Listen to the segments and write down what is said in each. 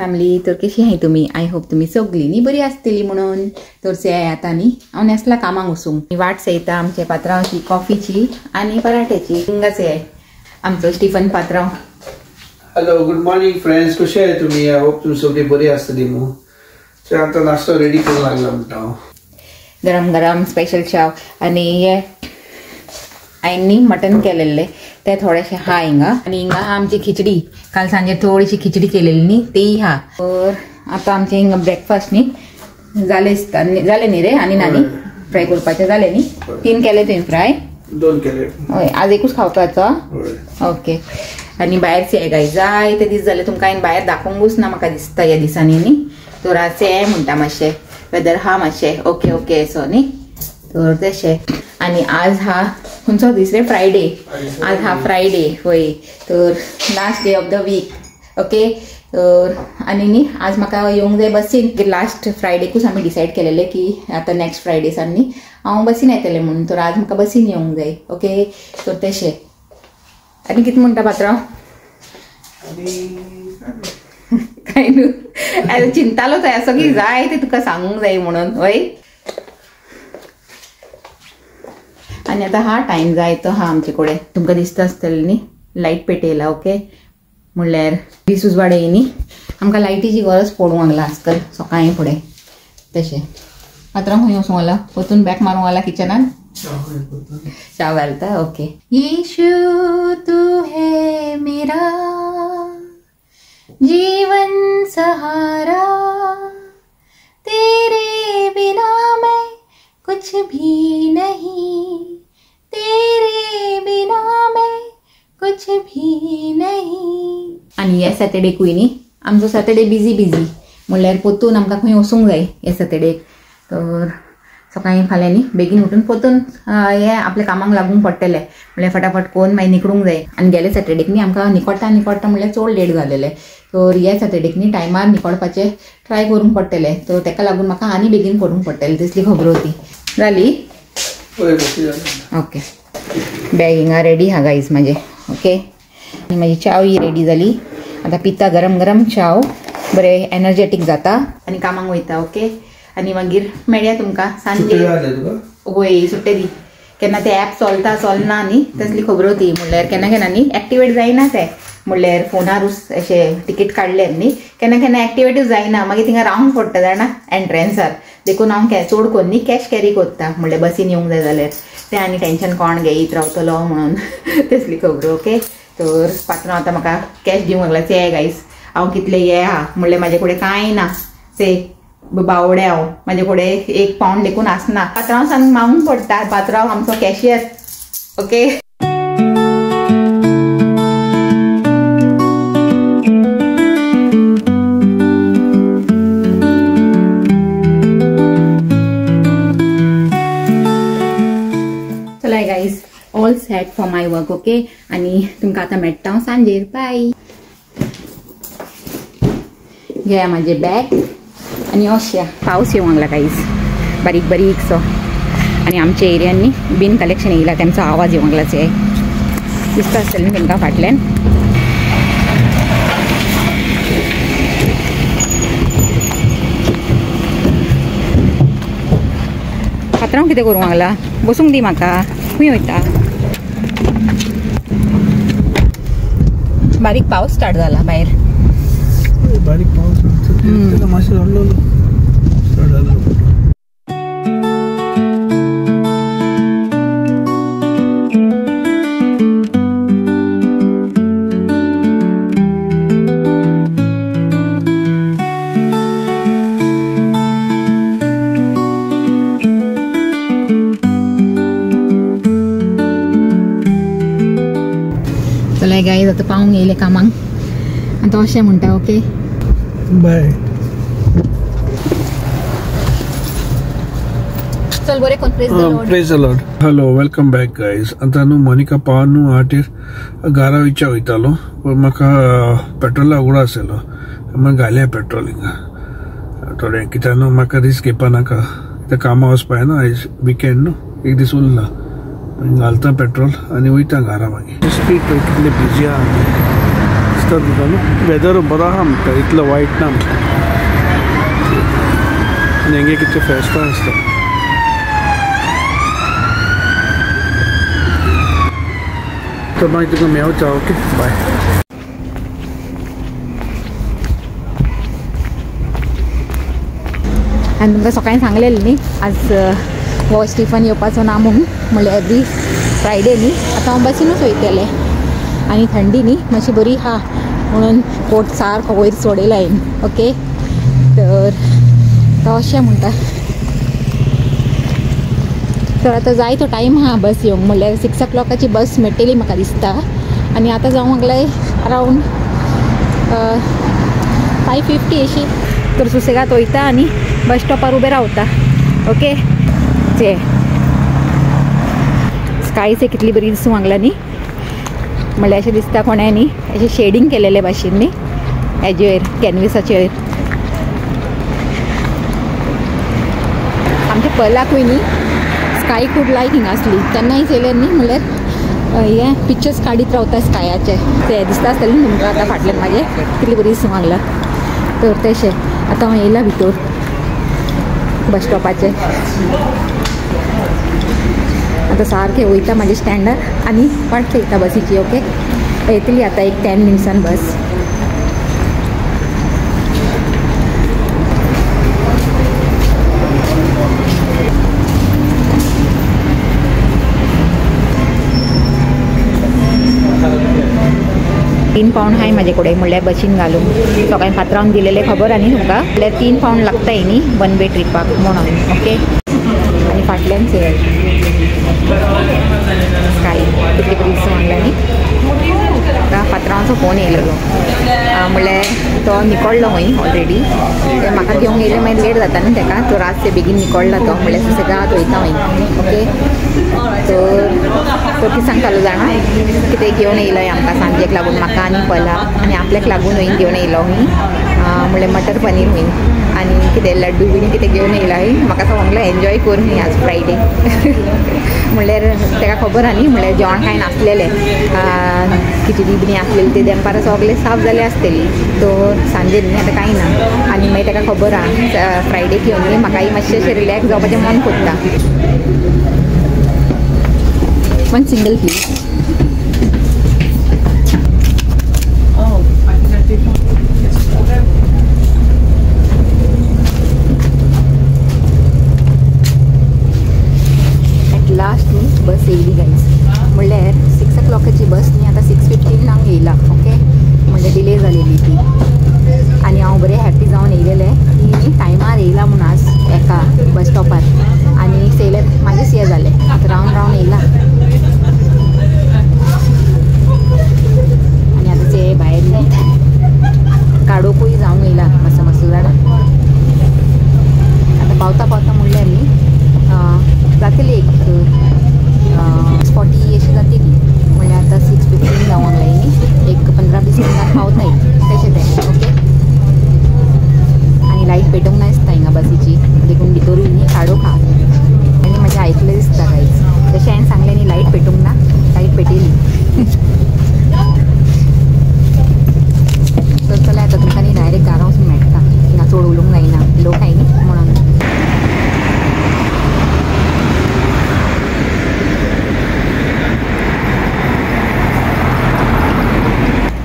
Family. तर कशी आहे तुम्ही? आय होप तुम्ही सगळी नी बरी आसतली म्हणून. तर से आता नी हांव नेसला कामाक वसूंक. वाट चयता आमच्या पात्रांवाची कॉफीची आणि पराठ्याची. हिंगाचे आहे आमचो स्टीफन पात्रांव. Hello, good morning friends. कशे आहे तुम्ही? आय होप तुम्ही सगळी बरी आसतली म्हणून. तर आता नाश्तो रेडी करूंक लागला म्हणटा. गरम गरम स्पेशल चाव आणि हे आईंनी मटन केलेले ते थोडेसे हा हिंगा. आणि हिंगा आमची खिचडी काल सांजे थोडीशी खिचडी केलेली नी तेही हा. तर आता आमचे हिंगा ब्रेकफास्ट नी झाले न्ही रे. आणि नानी फ्राय करपाचे झाले नी. 3 केले तुवें फ्राय? 2 केले. होय, आज एकूच खावपाचो. ओके. आणि भायरचे आहे गाय जाय ते दीस जाले तुमकां हांवें भायर दाखोवंकूच ना म्हाका दिसता ह्या दिसांनी नी. तर आज से म्हणटा मातशें वेदर हा मातशें ओके ओके असो न्ही. तर तशें. आणि आज हा खंयचो दीस रे? फ्रायडे. आज हा फ्रायडे. होय. तर last day of the week. Okay. तर आणि न्ही आज म्हाका येवंक जाय बसीन. लास्ट फ्रायडेकूच आमी डिसायड केलेले की आतां नेक्स्ट फ्रायडेसांनी हांव बसीन येतलें म्हणून. तर आज म्हाका बसीन येवंक जाय. ओके. तर तशें. आनी कितें म्हणटा पात्रांव? काय न्हू चिंतालो थंय असो की जाय ते तुका सांगूंक जाय म्हणून. होय. आणि आता हा टाइम जाय तो हा आमचे कडेन तुमकां दिसता आसतलें न्ही लायट पेटयला. ओके. म्हणल्यार दीस उजवाड येयनी आमकां लायटीची गरज पडूंक लागला आजकाल सकाळी फुडें. तशें. पात्रांव खंय वचूंक लागला? वचून बॅक मारूंक लागला किचनान. चाव घालता. ओके. यीशु तू है मेरा जीवन सहारा, तेरे बिना मैं कुछ भी नहीं, तेरे बिना मैं कुछ भी नहीं. आणि ह्या सॅटर्डेकूय न्ही आमचो सॅटर्डे बिजी म्हणल्यार पोतून आमकां खंय वचूंक जाय ह्या सॅटर्डेक. तर सकाळी फाल्यां न्ही बेगीन उठून पोतून हे आपल्या कामाक लागूंक पडटलें. म्हणल्यार फटाफट कोन्न मागीर निकळूंक जाय. आनी गेले सॅटर्डेक न्ही आमकां निकोडटा म्हणल्यार चड लेट जालेलें. तर ह्या सॅटर्डेक न्ही टायमार निकोडपाचें ट्राय करूंक पडटलें. तर ताका लागून म्हाका आनी बेगीन करूंक पडटलें. तसली खबर होती. जाली? ओके. बॅग हिंगा रेडी हा गाईज म्हाजे. ओके. आनी म्हाजी चाव ही रेडी जाली. आतां पिता गरम गरम चाव बरें एनर्जेटीक जाता आनी कामाक वयता. ओके. आनी मागीर मेळया तुमकां सांजे. वय सुट्टे दी. केन्ना ते ॲप चलना न्ही तसली खबर होती. म्हणल्यार केन्ना न्ही एक्टिवेट जायना ते. म्हणल्यार फोनारूच अशें टिकेट काडल्यार न्ही केन्ना एक्टिवेटूच जायना. मागीर थिंगा रावंक पडटा जाणा एंट्रन्सार. देखून हांव चड करून न्ही कॅश कॅरी करता. म्हणल्यार बसीन येवंक जाय जाल्यार तें आनी टेंशन कोण घेयत रावतलो म्हणून तसली खबर. ओके. तर पात्रांव आतां म्हाका कॅश दिवंक लागला. से गायज हांव कितले हे हा म्हणल्यार म्हाजे कडेन कांय ना. से बावडे हांव म्हाजे कडेन 1 पावंड देखून आसना. पात्रांव सांग मागूंक पडटा. पात्रांव आमचो कॅशियर. ओके. चला guys all set for my work. Okay. आणि तुमकां आतां मेळटा हांव सांजेर. बाय. घ्या म्हाजे बॅग आणि अशें पावस येवंक लागला गाईज बारीक सो. आणि आमच्या एरियांनी बीन कलेक्शन येयला तेंचो आवाज येवंक लागला. दिसता आसतलें न्ही तेंकां फाटल्यान. पात्रांव कितें करूंक लागला? बसूंक दी म्हाका. खंय वयता? बारीक पावस स्टार्ट जाला भायर. बारीक पावस मातशें जाल्लो. चला गाईज आता पावूंक येयले कामाक. आतां अशें म्हणटा. ओके. बाय. चल बरें कोन. Praise the lord. Hello, welcome back guys. आतां न्हू मोनिका पावन न्हू आटेर घरा वयच्या वयतालो. पण म्हाका पेट्रोला उगडो आसलो. मागीर घाल्या पेट्रोल हिंगा थोडें. कित्याक न्हू म्हाका रिस्क घेवपा नाका. कित्याक कामां वचपाय न्हू आयज विकेंड न्हू 1 दीस उरला. घालता पेट्रोल आनी वयता घरा. मागीर स्ट्रीट कितले बिजी आहा. दिसता तुका न्हू वेदर बरो आहा म्हणटा इतलो वायट ना म्हणटा आनी हांगे कितें फेस्तां आसता तर मागीर तुका मेवता ओके बाय आनी तुमकां सकाळीं सांगलेलें न्ही आज हो स्टिफन येवपाचो ना म्हणून म्हणल्यार एवरी फ्रायडे न्ही आतां हांव बसीनूच वयतलें आनी थंडी न्ही मातशी बरी हा म्हणून कोट सारको वयर सोडयला हांवें ओके तर अशें म्हणटा तर आतां जाय तो टायम हा बस येवंक म्हणल्यार 6 o'clockची बस मेळटली म्हाका दिसता आनी आतां जावंक लागलाय अरावंड 5:50 अशी तर सुसेगात वयता आनी बस स्टॉपार उबे रावता ओके जे स्कायच कितली बरी दिसूंक लागला न्ही म्हणल्यार अशें दिसता कोणें अशें शेडींग केलेले भाशेन न्ही हेजेर कॅनविसाचेर आमच्या पलाकूय न्ही स्काय खूब लायक हिंगा आसली तेन्नाय चयलें न्ही म्हणल्यार हे पिक्चर्स काडीत रावता स्कायाचे ते दिसता आसतलें न्ही तुमकां आतां फाटल्यान म्हाजे कितली बरी दिसूंक लागला तर तशें आतां हांव येयला भितर बस स्टॉपाचे आतां सारकें वयता म्हाजे स्टँडार आनी वाट पळयता बसीची ओके येतली आतां एक 10 मिनट्सान बस £3 आहे माझे कडेन म्हणल्यार बसीन घालून सकाळीं पात्रांक दिलेले खबर आनी तुमकां म्हणल्यार £3 लागताय न्ही वन वे ट्रिपाक म्हणून ओके आनी फाटल्यान चेर स्काय कितली बरी दिसूंक लागला न्ही पात्रांचो फोन येयलेलो म्हणल्यार तो निकोळ्ळो खंय ऑलरेडी ते म्हाका घेवंक येयलें मागीर लेट जाता न्ही ताका तो रातचे बेगीन निकोळ्ळा तो म्हणल्यार सुसेगाद वयता खंय ओके तो ती सांगतालो जाणा कितें घेवन येयलो आमकां सांजेक लागून म्हाका आनी पला आनी आपल्याक लागून हय घेवन येयलो हय म्हणल्यार मटर पनीर हय आनी कितें लड्डू बीन कितें घेवन येयला हय म्हाका सांगलें एन्जॉय कर न्ही आज फ्रायडे म्हणल्यार ताका खबर आहा न्ही म्हणल्यार जेवण कांय नासलेलें खिचडी बी आसलेली ते दनपारां सगळें साफ जालें आसतली तो सांजे न्ही आतां कांय ना आनी मागीर ताका खबर आहा फ्रायडे घेवन न्ही म्हाकाय मातशें अशें रिलॅक्स जावपाचें मन कोत्ता one single please at last न्ही बस येयली गायज म्हणल्यार 6 o'clockची बस न्ही आतां 6:15 येयला ओके म्हणजे डिले जालेली ती आनी हांव बरें हॅप्पी जावन येयलेलें की टायमार येयला म्हूण आज एका बस स्टॉपार आनी चयले म्हाजेच हें जालें आतां रावन रावन येयला आनी आतां ते भायर न्ही काडोकूय जावंक येयला मातसो मातसो जाणा आतां पावता पावता म्हणल्यार न्ही जातली एक 40 अशी जातली म्हणल्यार आतां 6:15 जावंक लागली न्ही एक 15-20 मिनटां पावताय तशें तें ओके आनी लायट पेटोवंक ना दिसता हिंगा बसीची देखून भितरूय न्ही काडोक आहा आनी म्हाजें आयकलें दिसता गायज जशें हांवें सांगलें न्ही लायट पेटोवंक ना लायट पेटयली तर चला आतां तुमकां न्ही डायरेक्ट घरा वचूंक मेळटा हिंगा चड उलोवंक जायना लोक आय न्ही म्हणून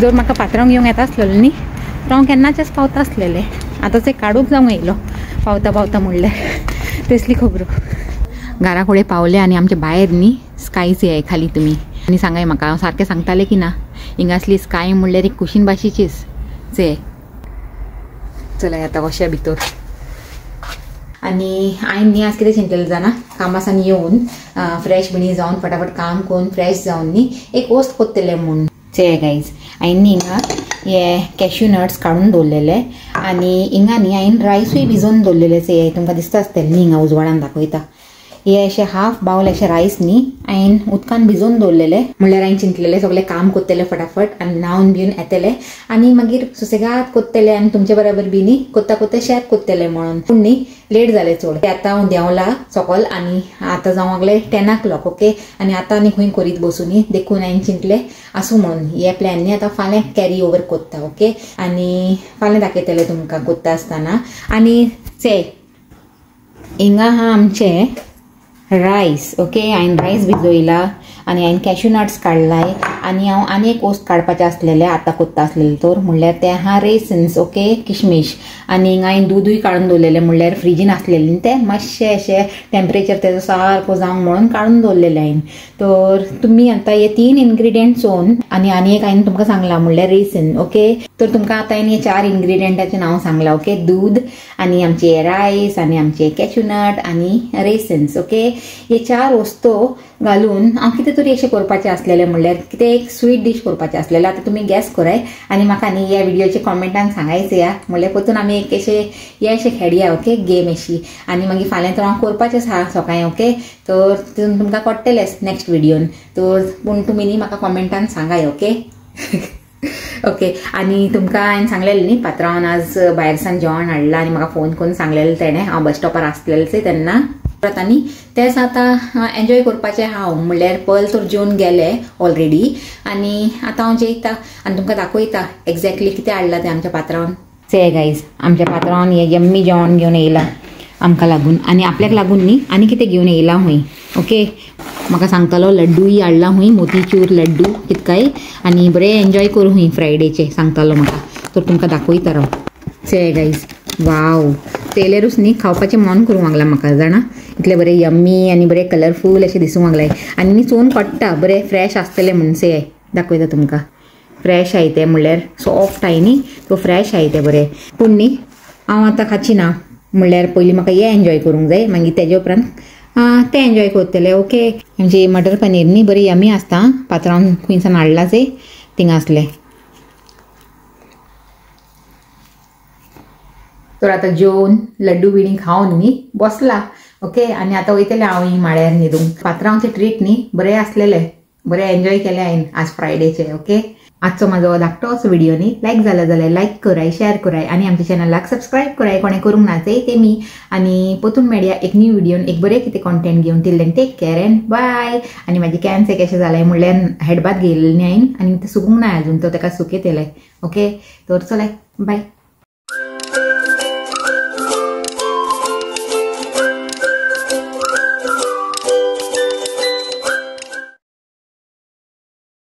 जर म्हाका पात्रांक घेवंक येता आसलेलो न्ही तर हांव केन्नाचेंच पावता आसलेलें आतांच एक काडूंक जावंक येयलो पावता पावता म्हणल्यार तसली खबरो घरा कडेन पावले आनी आमचे भायर न्ही स्कायच हे खाली तुमी आनी सांगाय म्हाका हांव सारकें सांगतालें की ना हिंगासली स्काय म्हणल्यार एक कुशीन भाशेचीच जे चला आतां वशा भितर आनी हांवें न्ही आज कितें चिंतलेलें जाणा कामासान येवन फ्रेश बिणी जावन फटाफट काम करून फ्रेश जावन न्ही एक वस्त कोत्तलें म्हूण चे गायज हांवें न्ही हिंगा हे कॅश्यू नट्स काडून दवरलेले आनी हिंगा न्ही हांवें रायसूय भिजोवन दवरलेले चे तुमकां दिसता आसतलें न्ही हिंगा उजवाडान दाखयता हे अशें हाफ बाउल अशें रायस न्ही हांवें उदकान भिजोवन दवरलेले, म्हणल्यार हांवें चिंतलेलें सगळें काम कोत्तेलें फटाफट आनी न्हावन बिवन येतलें आनी मागीर सुसेगाद कोत्तेलें आनी तुमचे बरोबर बी न्ही कोत्ता कोत्ता शेअर कोत्तेलें म्हणून. पूण न्ही लेट जालें चड. आतां हांव देंवला सकल आनी आतां जावंक लागलें 10 o'clock. ओके. आनी आतां आनी खंय करीत बसूं न्ही देखून हांवें चिंतलें आसूं म्हणून हे प्लॅन न्ही आतां फाल्यां कॅरी ओवर कोत्ता. ओके. आनी फाल्यां दाखयतलें तुमकां कोत्ता आसतना. आनी हिंगा आहा आमचें रायस. ओके. हांवें रायस भिजयला आनी हांवें कॅश्यू नट्स काडलाय आनी हांव आनी एक वस्त काडपाचें आसलेलें आतां कोत्ता आसलेलें तर म्हणल्यार ते आहा रेसन्स. ओके. किशमिश. आनी हिंगा हांवें दूदूय काडून दवरलेलें म्हणल्यार फ्रिजीन आसलेलें ते मातशें अशें टेम्परेचर तेजो सारको जावंक म्हणून काडून दवरलेलें हांवें. तर तुमी आतां हे 3 इंग्रिडियंट चोवन आनी एक हांवें तुमकां सांगलां म्हणल्यार रेसन. ओके. तर तुमकां आतां हांवें हे 4 इंग्रिडियंटाचें नांव सांगलां. ओके. दूद आनी आमचे रायस आनी आमचे कॅश्यू नट आनी रेसन्स. ओके. हे 4 वस्तू घालून हांव कितें तरी अशें करपाचें आसलेलें म्हणल्यार कितें एक स्वीट डीश करपाचें आसलेलें. आतां तुमी गॅस कराय आनी म्हाका न्ही ह्या व्हिडिओच्या कॉमेंटान सांगायचें या म्हणल्यार पतून आमी एक अशें खेळया. ओके. गेम अशी आनी मागीर फाल्यां तर हांव करपाचें आसा सकाळीं. ओके. तर तितून तुमकां कळटलेंच नेक्स्ट व्हिडिओन. तर पूण तुमी न्ही म्हाका कॉमेंटान सांगाय. ओके. ओके. आनी तुमकां हांवें सांगलेलें न्ही पात्रांवान आज भायर सावन जेवण हाडलां आनी म्हाका फोन करून सांगलेलें तेणें हांव बस स्टॉपार आसलेलें तेन्ना. आनी तेच आतां एन्जॉय करपाचें हांव म्हणल्यार पयल तर जेवन गेलें ऑलरेडी आनी आतां हांव जेयता आनी तुमकां दाखयता एक्झॅक्टली कितें हाडलां तें आमच्या पात्रांवान. से गायज आमच्या पात्रांवान हें यम्मी जेवण घेवन येयलां आमकां लागून आनी आपल्याक लागून न्ही आनी कितें घेवन येयलां हुंय. ओके. म्हाका सांगतालो लड्डूय हाडलां हुंय मोतीचूर लड्डू कितकाय आनी बरें एन्जॉय करूं हुंय फ्रायडेचें सांगतालो म्हाका. तर तुमकां दाखयता राव. से गायज वाव तेलेरूच न्ही खावपाचें मन करूंक लागलां म्हाका जाणा. इतलें बरें यम्मी आनी बरें कलरफूल अशें दिसूंक लागलें आनी न्ही चोवन पडटा बरें फ्रेश आसतलें म्हणून. से दाखयता तुमकां. फ्रेश आहाय तें म्हणल्यार सॉफ्ट आहाय न्ही तो फ्रेश आहाय तें बरें. पूण न्ही हांव आतां खाची ना म्हणल्यार पयलीं म्हाका हें एन्जॉय करूंक जाय मागीर तेजे उपरांत तें एन्जॉय करतलें. ओके. म्हणजे मटर पनीर न्ही बरी यम्मी आसता. पात्रांवान खंयसान हाडलां जे थिंगा आसलें. तर आतां जेवन लड्डू बिडी खावन न्ही बसला. ओके. आनी आतां वयतलें हांव ही माळ्यार न्हिदूंक. पात्रांवाचें ट्रीट न्ही बरें आसलेलें बरें एन्जॉय केलें हांवें आज फ्रायडेचें. ओके. आजचो म्हाजो धाकटोच व्हिडिओ न्ही लायक जाला जाल्यार लायक कराय शेअर कराय आनी आमच्या चॅनलाक सबस्क्रायब कराय कोणें करूंक ना तेमी आनी परतून मेळया एक न्यू व्हिडिओन एक बरें कितें कॉन्टेंट घेवन. Till then take care and bye. आनी म्हाजे कॅन्स एक अशें जालें म्हणल्यार हेडबात घेयलेलें न्ही हांवें आनी तें सुकूंक ना अजून तो ताका सुकयतलें. ओके. तर चले बाय.